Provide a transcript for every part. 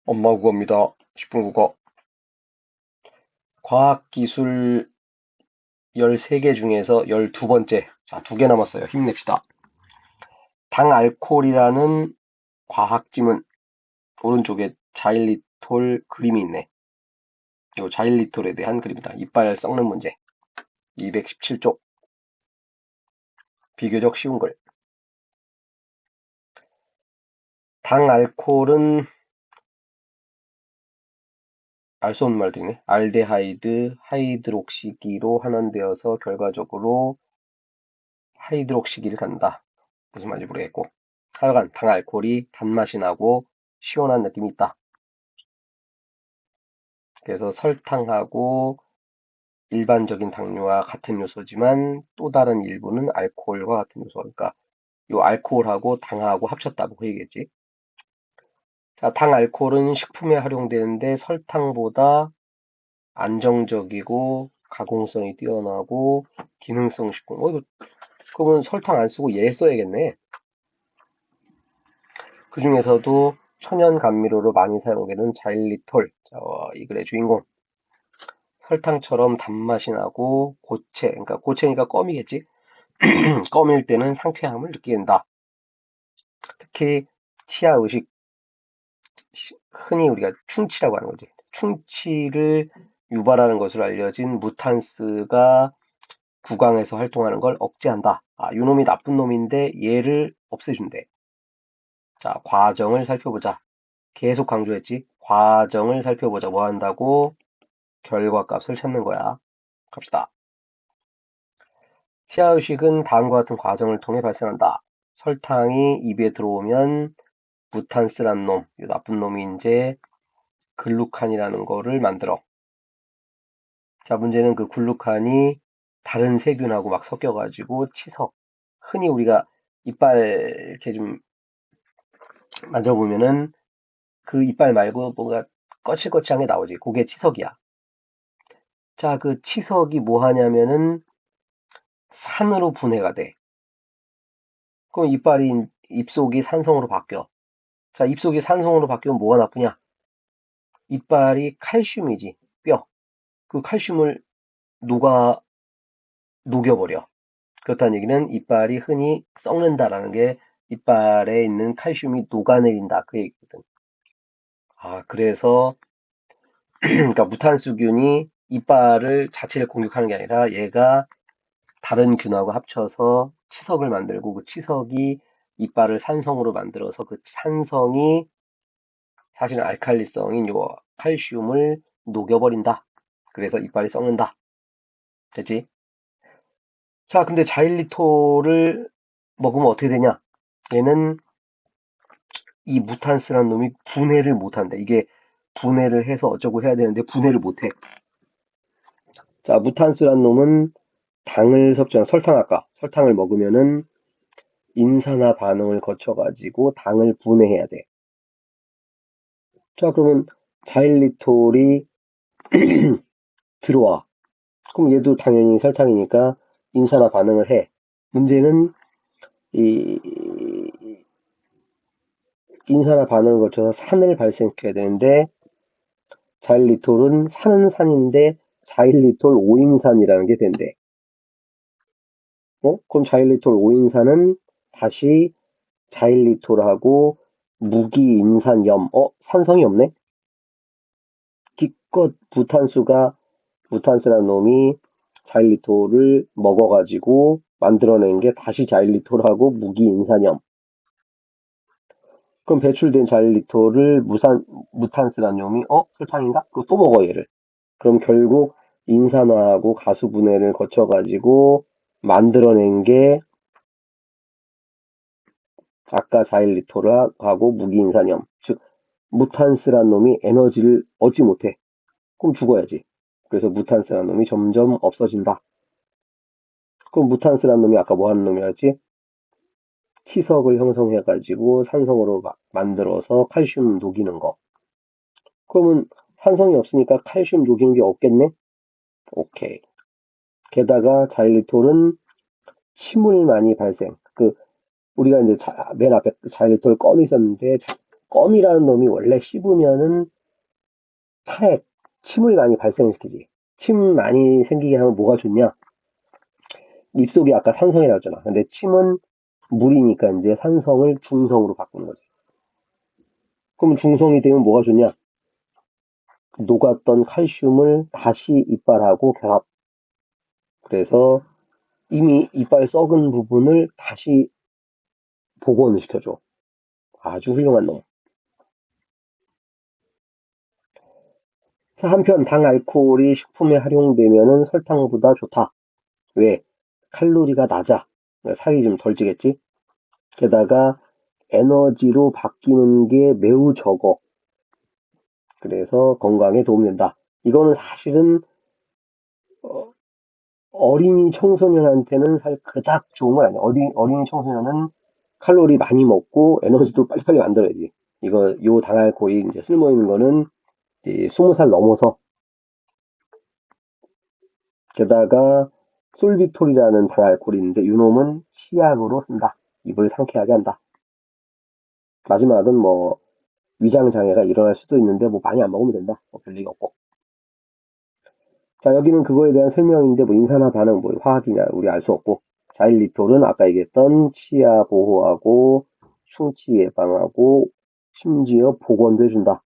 엄마 국어입니다. 10분 국어. 과학기술 13개 중에서 12번째. 자, 2개 남았어요. 힘냅시다. 당알코올이라는 과학지문. 오른쪽에 자일리톨 그림이 있네. 이 자일리톨에 대한 그림이다. 이빨 썩는 문제. 217쪽. 비교적 쉬운 글. 당알코올은 알 수 없는 말들이네. 알데하이드, 하이드록시기로 환원되어서 결과적으로 하이드록시기를 갖는다. 무슨 말인지 모르겠고. 하여간 당알코올이 단맛이 나고 시원한 느낌이 있다. 그래서 설탕하고 일반적인 당류와 같은 요소지만 또 다른 일부는 알코올과 같은 요소. 그러니까 요 알코올하고 당하고 합쳤다고 그 얘기겠지. 자, 당알코올은 식품에 활용되는데 설탕보다 안정적이고 가공성이 뛰어나고 기능성 식품. 이거 그러면 설탕 안 쓰고 얘 써야겠네. 그 중에서도 천연 감미료로 많이 사용되는 자일리톨. 이 글의 주인공. 설탕처럼 단맛이 나고 고체, 그러니까 고체니까 껌이겠지? 껌일 때는 상쾌함을 느끼게 된다. 특히 치아 의식, 흔히 우리가 충치라고 하는 거지. 충치를 유발하는 것으로 알려진 무탄스가 구강에서 활동하는 걸 억제한다. 요놈이 나쁜 놈인데 얘를 없애준대. 자, 과정을 살펴보자. 계속 강조했지? 과정을 살펴보자. 뭐 한다고? 결과값을 찾는 거야. 갑시다. 치아의식은 다음과 같은 과정을 통해 발생한다. 설탕이 입에 들어오면 무탄스란 놈, 이 나쁜 놈이 이제 글루칸이라는 거를 만들어. 자, 문제는 그 글루칸이 다른 세균하고 막 섞여가지고 치석. 흔히 우리가 이빨 이렇게 좀 만져보면은 그 이빨 말고 뭔가 거칠거칠한 게 나오지. 그게 치석이야. 자, 그 치석이 뭐 하냐면은 산으로 분해가 돼. 그럼 입속이 산성으로 바뀌어. 자, 입속이 산성으로 바뀌면 뭐가 나쁘냐? 이빨이 칼슘이지, 뼈. 그 칼슘을 녹아, 녹여버려. 그렇다는 얘기는 이빨이 흔히 썩는다라는 게 이빨에 있는 칼슘이 녹아내린다. 그 얘기거든. 그래서, 그러니까 무탄수균이 이빨을 자체를 공격하는 게 아니라 얘가 다른 균하고 합쳐서 치석을 만들고 그 치석이 이빨을 산성으로 만들어서 그 산성이 사실은 알칼리성인 요 칼슘을 녹여버린다. 그래서 이빨이 썩는다. 됐지? 자, 근데 자일리톨을 먹으면 어떻게 되냐? 얘는 이 무탄스라는 놈이 분해를 못한다. 이게 분해를 해서 어쩌고 해야 되는데 분해를 못해. 자, 무탄스라는 놈은 당을 섭취한 설탕 아까 설탕을 먹으면은 인산화 반응을 거쳐가지고 당을 분해해야 돼. 자, 그러면 자일리톨이 들어와. 그럼 얘도 당연히 설탕이니까 인산화 반응을 해. 문제는 이 인산화 반응을 거쳐서 산을 발생시켜야 되는데 자일리톨은 산은 산인데 자일리톨 오잉산이라는 게 된대. 그럼 자일리톨 오잉산은 다시 자일리톨하고 무기인산염. 산성이 없네? 기껏 무탄스라는 놈이 자일리톨을 먹어가지고 만들어낸 게 다시 자일리톨하고 무기인산염. 그럼 배출된 자일리톨을 무탄스라는 놈이 설탕인가? 그거 또 먹어 얘를. 그럼 결국 인산화하고 가수분해를 거쳐가지고 만들어낸 게 아까 자일리톨하고 무기인산염. 즉 무탄스란 놈이 에너지를 얻지 못해. 그럼 죽어야지. 그래서 무탄스란 놈이 점점 없어진다. 그럼 무탄스란 놈이 아까 뭐 하는 놈이었지? 치석을 형성해가지고 산성으로 만들어서 칼슘 녹이는 거. 그러면 산성이 없으니까 칼슘 녹이는 게 없겠네? 오케이. 게다가 자일리톨은 침을 많이 발생. 우리가 이제 맨 앞에 자일리톨 껌이 있었는데 껌이라는 놈이 원래 씹으면은 살에 침을 많이 발생시키지. 침 많이 생기게 하면 뭐가 좋냐? 입속이 아까 산성이라고 했잖아. 근데 침은 물이니까 이제 산성을 중성으로 바꾸는 거지. 그럼 중성이 되면 뭐가 좋냐? 녹았던 칼슘을 다시 이빨하고 결합. 그래서 이미 이빨 썩은 부분을 다시 복원을 시켜줘. 아주 훌륭한 놈. 한편 당 알코올이 식품에 활용되면은 설탕보다 좋다. 왜? 칼로리가 낮아. 살이 좀 덜 찌겠지? 게다가 에너지로 바뀌는 게 매우 적어. 그래서 건강에 도움된다. 이거는 사실은 어린이 청소년한테는 사실 그닥 좋은 건 아니야. 어린이 청소년은 칼로리 많이 먹고 에너지도 빨리빨리 만들어야지. 요 당알코올이 이제 쓸모 있는 거는 이제 20살 넘어서, 게다가 솔비톨이라는 당알코올이 있는데 요놈은 치약으로 쓴다. 입을 상쾌하게 한다. 마지막은 뭐 위장 장애가 일어날 수도 있는데 뭐 많이 안 먹으면 된다. 뭐 별리가 없고. 자, 여기는 그거에 대한 설명인데 뭐 인산화 반응, 뭐 화학이냐 우리 알 수 없고, 자일리톨은 아까 얘기했던 치아 보호하고 충치 예방하고 심지어 복원도 해준다.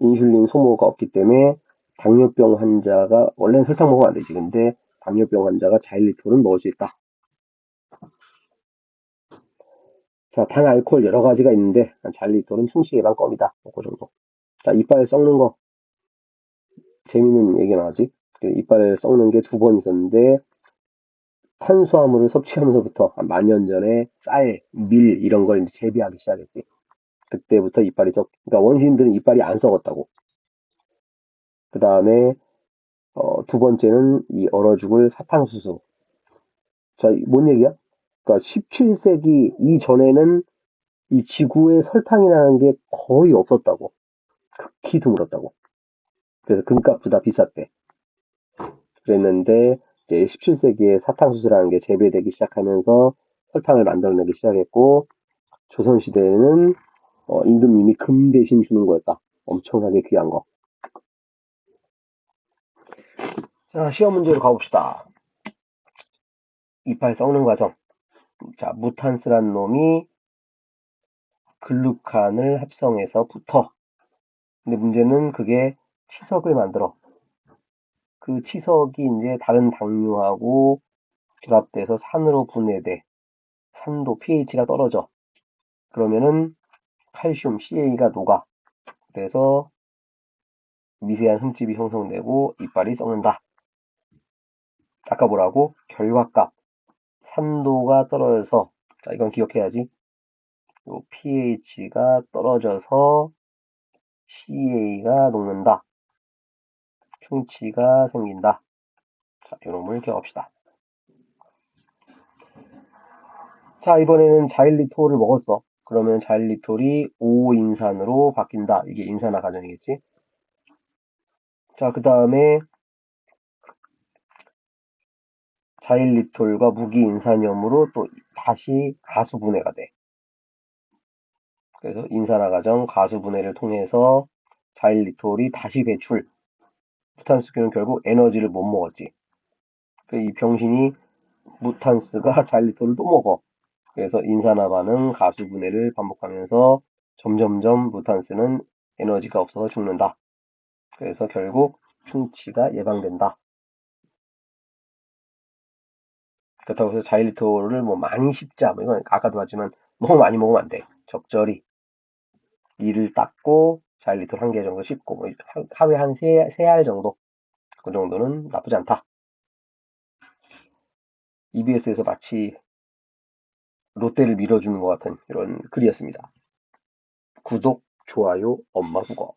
인슐린 소모가 없기 때문에 당뇨병 환자가, 원래는 설탕 먹으면 안 되지. 근데 당뇨병 환자가 자일리톨은 먹을 수 있다. 자, 당 알코올 여러 가지가 있는데 자일리톨은 충치 예방법이다. 그 정도. 자, 이빨 썩는 거 재밌는 얘기 나왔지. 이빨 썩는 게 2번 있었는데, 탄수화물을 섭취하면서부터 한 만 년 전에 쌀, 밀 이런 걸 이제 재배하기 시작했지. 그때부터 이빨이 그러니까 원시인들은 이빨이 안 썩었다고. 그 다음에 2번째는 이 얼어 죽을 사탕수수. 자, 뭔 얘기야? 그러니까 17세기 이전에는 이 지구에 설탕이라는 게 거의 없었다고. 극히 드물었다고. 그래서 금값보다 비쌌대. 그랬는데 이제 17세기에 사탕수수라는 게 재배되기 시작하면서 설탕을 만들어내기 시작했고, 조선시대에는 임금님이 금 대신 주는 거였다. 엄청나게 귀한 거. 자, 시험 문제로 가봅시다. 이빨 썩는 과정. 자, 무탄스란 놈이 글루칸을 합성해서 붙어. 근데 문제는 그게 치석을 만들어. 그 치석이 이제 다른 당류하고 결합돼서 산으로 분해돼. 산도 pH가 떨어져. 그러면은 칼슘 Ca가 녹아. 그래서 미세한 흠집이 형성되고 이빨이 썩는다. 아까 뭐라고? 결과값. 산도가 떨어져서, 자, 이건 기억해야지. 요 pH가 떨어져서 Ca가 녹는다. 충치가 생긴다. 자, 요 놈을 기억합시다. 자, 이번에는 자일리톨을 먹었어. 그러면 자일리톨이 5인산으로 바뀐다. 이게 인산화 과정이겠지? 자, 그 다음에 자일리톨과 무기인산염으로 또 다시 가수분해가 돼. 그래서 인산화 과정 가수분해를 통해서 자일리톨이 다시 배출. 무탄수교는 결국 에너지를 못 먹었지. 이 병신이 무탄스가 자일리톨을 또 먹어. 그래서 인산화 반응 가수분해를 반복하면서 점점점 무탄스는 에너지가 없어서 죽는다. 그래서 결국 충치가 예방된다. 그렇다고 해서 자일리톨을 뭐 많이 씹자, 뭐 이건 아까도 봤지만 너무 많이 먹으면 안 돼. 적절히 이를 닦고 자일리톨 1개 정도 씹고, 뭐 하루에 한 3알 정도, 그 정도는 나쁘지 않다. EBS에서 마치 롯데를 밀어주는 것 같은 이런 글이었습니다. 구독, 좋아요, 엄마 국어.